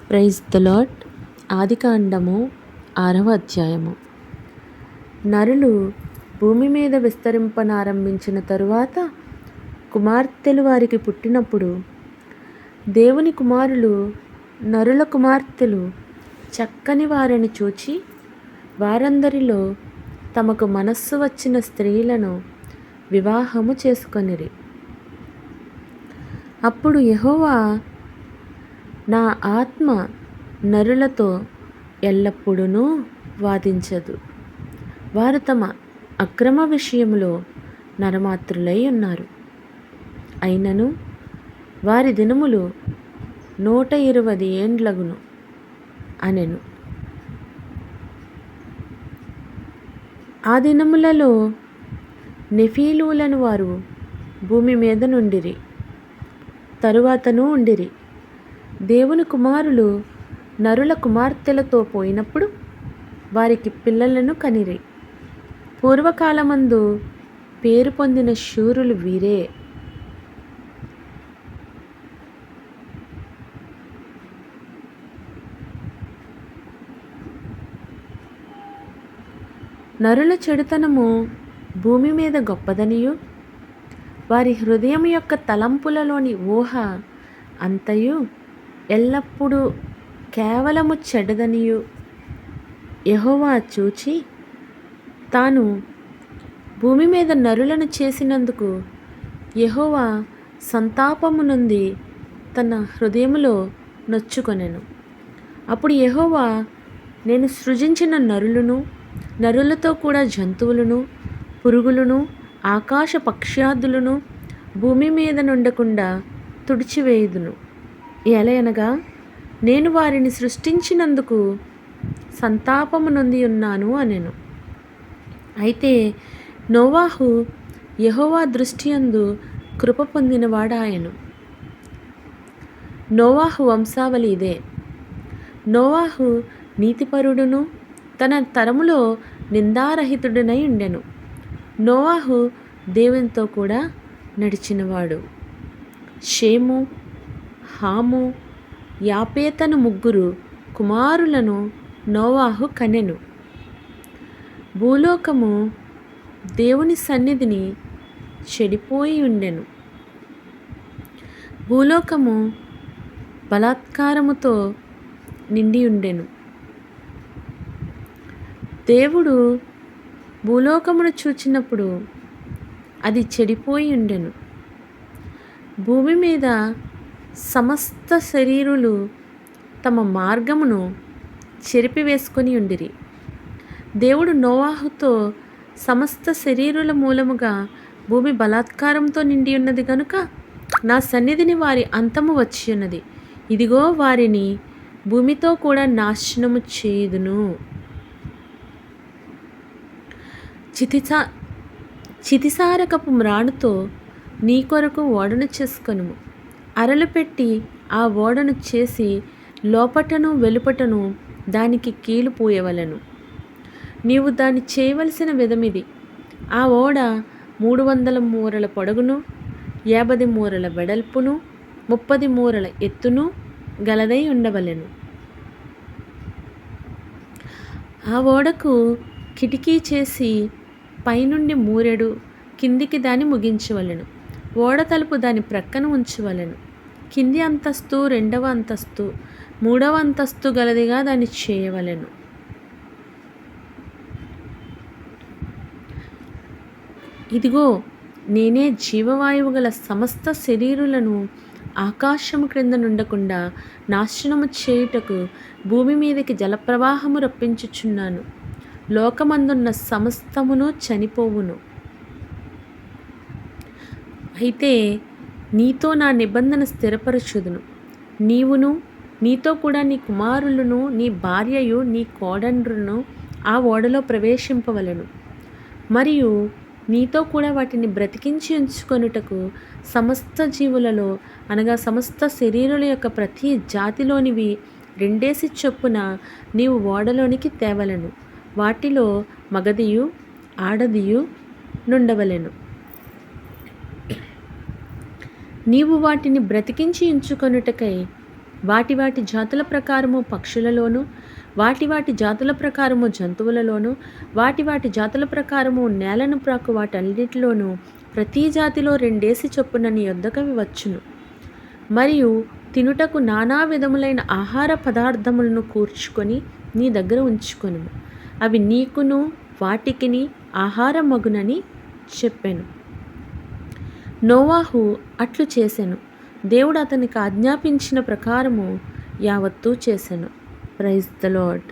Praise the lord. ఆదికాండము 6వ అధ్యాయము. నరులు భూమి మీద విస్తరింపనారంభించిన తరువాత కుమార్తెలు వారికి పుట్టినప్పుడు దేవుని కుమారులు నరుల కుమార్తెలు చక్కని వారిని చూచి వారందరిలో తమకు మనస్సు వచ్చిన స్త్రీలను వివాహము చేసుకొనిరి. అప్పుడు యెహోవా, నా ఆత్మ నరులతో ఎల్లప్పుడూ వాదించదు, వారు తమ అక్రమ విషయంలో నరమాత్రులై ఉన్నారు. అయినను వారి దినములు 120 ఏండ్లగును అనెను. ఆ దినములలో నెఫీలులను వారు భూమి మీద నుండిరి, తరువాతను ఉండిరి. దేవుని కుమారులు నరుల కుమార్తెలతో పోయినప్పుడు వారికి పిల్లలను కనిరి. పూర్వకాలమందు పేరు పొందిన శూరులు వీరే. నరుల చెడుతనము భూమి మీద గొప్పదనియు వారి హృదయం యొక్క తలంపులలోని ఊహ అంతయు ఎల్లప్పుడూ కేవలము చెడ్డదనియు యెహోవా చూచి తాను భూమి మీద నరులను చేసినందుకు యెహోవా సంతాపము నొంది తన హృదయములో నొచ్చుకొనెను. అప్పుడు యెహోవా, నేను సృజించిన నరులతో కూడా జంతువులను, పురుగులను, ఆకాశ పక్ష్యాదులను భూమి మీద నుండకుండా తుడిచివేయుదును. ఎలయనగా నేను వారిని సృష్టించినందుకు సంతాపము నొంది ఉన్నాను అనెను. అయితే నోవాహు యెహోవా దృష్టి యందు కృప పొందినవాడాయెను. నోవాహు వంశావళి ఇదే. నోవాహు నీతిపరుడును తన తరములో నిందారహితుడనై ఉండెను. నోవాహు దేవునితో కూడా నడిచినవాడు. షేము, హాము, యాపేతను 3 కుమారులను నోవాహు కనెను. భూలోకము దేవుని సన్నిధిని చెడిపోయి ఉండెను. భూలోకము బలాత్కారముతో నిండి ఉండెను. దేవుడు భూలోకమును చూచినప్పుడు అది చెడిపోయి ఉండెను. భూమి మీద సమస్త శరీరులు తమ మార్గమును చెరిపివేసుకొని ఉండిరి. దేవుడు నోవాహుతో, సమస్త శరీరుల మూలముగా భూమి బలాత్కారంతో నిండి ఉన్నది గనుక నా సన్నిధిని వారి అంతము వచ్చి ఉన్నది. ఇదిగో వారిని భూమితో కూడా నాశనము చేయుదును. చితిసారకపు మ్రాణుతో నీ కొరకు ఓడను చేసుకొనుము. అరలు పెట్టి ఆ ఓడను చేసి లోపటను వెలుపటను దానికి కీలు పూయవలెను. నీవు దాన్ని చేయవలసిన విధమిది. ఆ ఓడ 300 మూరల పొడగును, 50 మూరల వెడల్పును, 30 మూరల ఎత్తును గలదై ఉండవలెను. ఆ ఓడకు కిటికీ చేసి పైనుండి మూరెడు కిందికి దాన్ని ముగించవలెను. ఓడ తలుపు దాని ప్రక్కన ఉంచవలెను. కింది అంతస్తు, 2వ అంతస్తు, 3వ అంతస్తు గలదిగా దాన్ని చేయవలెను. ఇదిగో నేనే జీవవాయువు గల సమస్త శరీరులను ఆకాశము క్రింద నుండకుండా నాశనము చేయుటకు భూమి మీదకి జలప్రవాహము రప్పించుచున్నాను. లోకమందున్న సమస్తమును చనిపోవును. అయితే నీతో నా నిబంధన స్థిరపరచుదును. నీవును, నీతో కూడా నీ కుమారులను, నీ భార్యయు, నీ కోడండ్రును ఆ ఓడలో ప్రవేశింపవలెను. మరియు నీతో కూడా వాటిని బ్రతికించి ఉంచుకొనుటకు సమస్త జీవులలో, అనగా సమస్త శరీరుల యొక్క ప్రతి జాతిలోనివి 2 చొప్పున నీవు ఓడలోనికి తేవలెను. వాటిలో మగదియు ఆడదియు నుండవలెను. నీవు వాటిని బ్రతికించి ఉంచుకొనుటకై వాటి వాటి జాతుల ప్రకారము పక్షులలోను, వాటి వాటి జాతుల ప్రకారము జంతువులలోను, వాటి వాటి జాతుల ప్రకారము నేలను ప్రాకు వాటన్నిటిలోనూ ప్రతి జాతిలో 2 చొప్పున నీ యొద్దకు వచ్చును. మరియు తినుటకు నానా విధములైన ఆహార పదార్థములను కూర్చుకొని నీ దగ్గర ఉంచుకొను. అవి నీకును వాటికిని ఆహారమగునని చెప్పెను. నోవాహు అట్లు చేసెను. దేవుడు అతనికి ఆజ్ఞాపించిన ప్రకారము యావత్తూ చేసెను. Praise the lord.